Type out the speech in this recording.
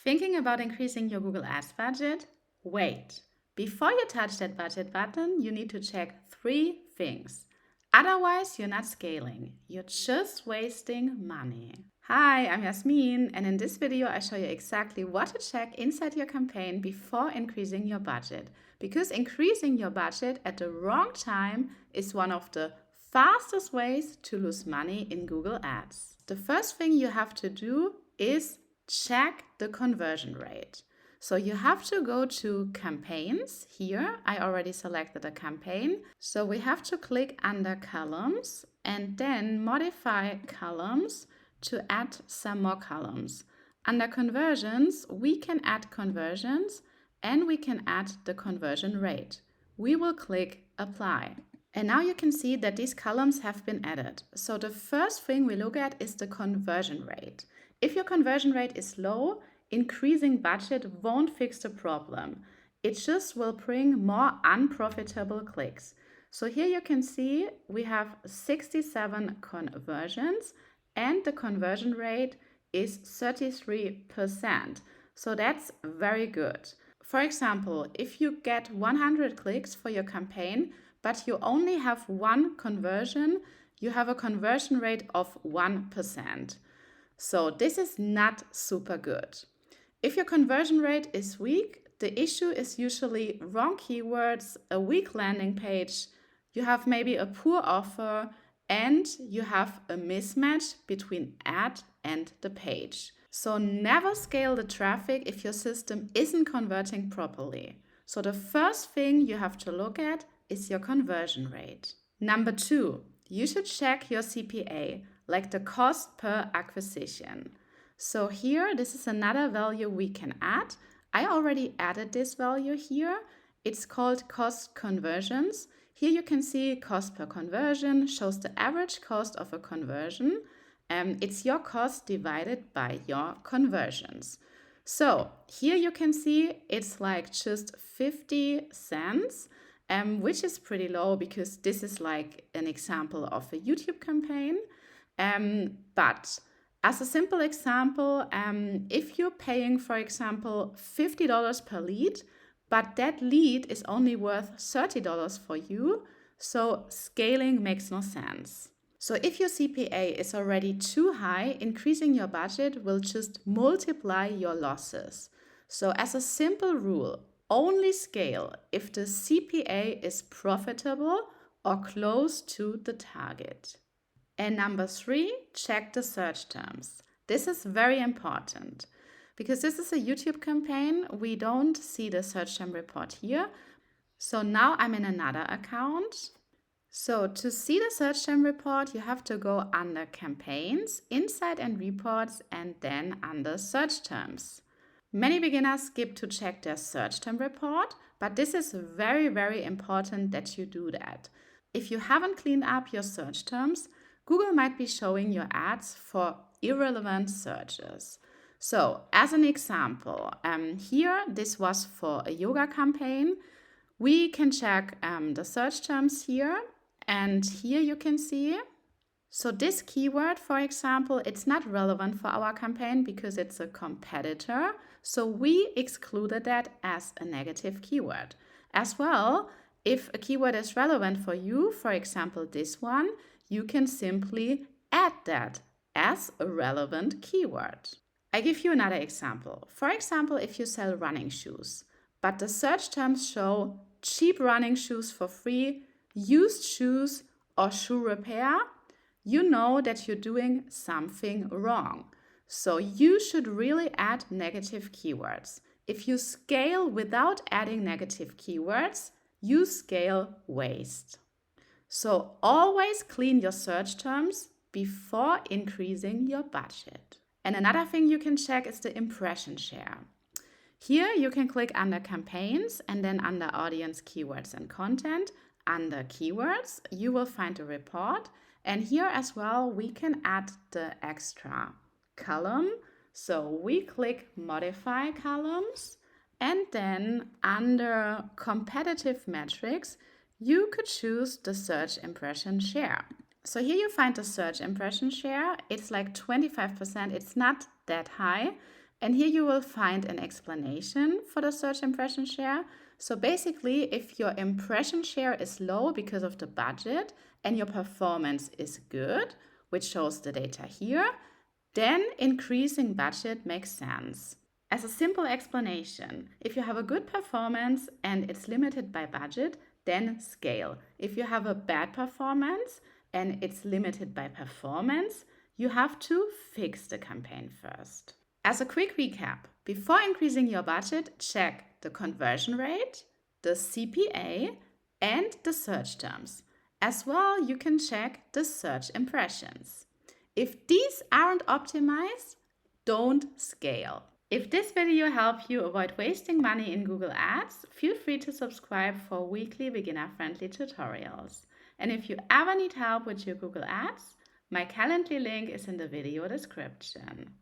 Thinking about increasing your Google Ads budget? Wait. Before you touch that budget button, you need to check 3 things. Otherwise, you're not scaling. You're just wasting money. Hi, I'm Jasmin, and in this video, I show you exactly what to check inside your campaign before increasing your budget. Because increasing your budget at the wrong time is one of the fastest ways to lose money in Google Ads. The first thing you have to do is check the conversion rate. So you have to go to campaigns. Here, I already selected a campaign. So we have to click under columns and then modify columns to add some more columns. Under conversions, we can add conversions and we can add the conversion rate. We will click apply. And now you can see that these columns have been added. So the first thing we look at is the conversion rate. If your conversion rate is low, increasing budget won't fix the problem. It just will bring more unprofitable clicks. So here you can see we have 67 conversions and the conversion rate is 33%. So that's very good. For example, if you get 100 clicks for your campaign, but you only have 1 conversion, you have a conversion rate of 1%. So this is not super good. If your conversion rate is weak, the issue is usually wrong keywords, a weak landing page, you have maybe a poor offer, and you have a mismatch between ad and the page. So never scale the traffic if your system isn't converting properly. So the first thing you have to look at is your conversion rate. Number 2, you should check your CPA, like the cost per acquisition. So here, this is another value we can add. I already added this value here. It's called cost conversions. Here you can see cost per conversion shows the average cost of a conversion. It's your cost divided by your conversions. So here you can see it's like just 50 cents, which is pretty low because this is like an example of a YouTube campaign. But as a simple example, if you're paying, for example, $50 per lead, but that lead is only worth $30 for you, so scaling makes no sense. So if your CPA is already too high, increasing your budget will just multiply your losses. So as a simple rule, only scale if the CPA is profitable or close to the target. And number 3, check the search terms. This is very important because this is a YouTube campaign. We don't see the search term report here. So now I'm in another account. So to see the search term report, you have to go under campaigns, insight and reports, and then under search terms. Many beginners skip to check their search term report, but this is very, very important that you do that. If you haven't cleaned up your search terms, Google might be showing your ads for irrelevant searches. So as an example, here this was for a yoga campaign. We can check the search terms here, and here you can see. So this keyword, for example, it's not relevant for our campaign because it's a competitor. So we excluded that as a negative keyword. As well, if a keyword is relevant for you, for example, this one, you can simply add that as a relevant keyword. I give you another example. For example, if you sell running shoes, but the search terms show cheap running shoes for free, used shoes, or shoe repair, you know that you're doing something wrong. So you should really add negative keywords. If you scale without adding negative keywords, you scale waste. So always clean your search terms before increasing your budget. And another thing you can check is the impression share. Here you can click under campaigns and then under audience, keywords and content. Under keywords, you will find a report. And here as well, we can add the extra column. So we click modify columns, and then under competitive metrics, you could choose the search impression share. So here you find the search impression share. It's like 25%. It's not that high. And here you will find an explanation for the search impression share. So basically, if your impression share is low because of the budget and your performance is good, which shows the data here, then increasing budget makes sense. As a simple explanation, if you have a good performance and it's limited by budget, then scale. If you have a bad performance and it's limited by performance, you have to fix the campaign first. As a quick recap, before increasing your budget, check the conversion rate, the CPA, and the search terms. As well, you can check the search impressions. If these aren't optimized, don't scale. If this video helped you avoid wasting money in Google Ads, feel free to subscribe for weekly beginner-friendly tutorials. And if you ever need help with your Google Ads, my Calendly link is in the video description.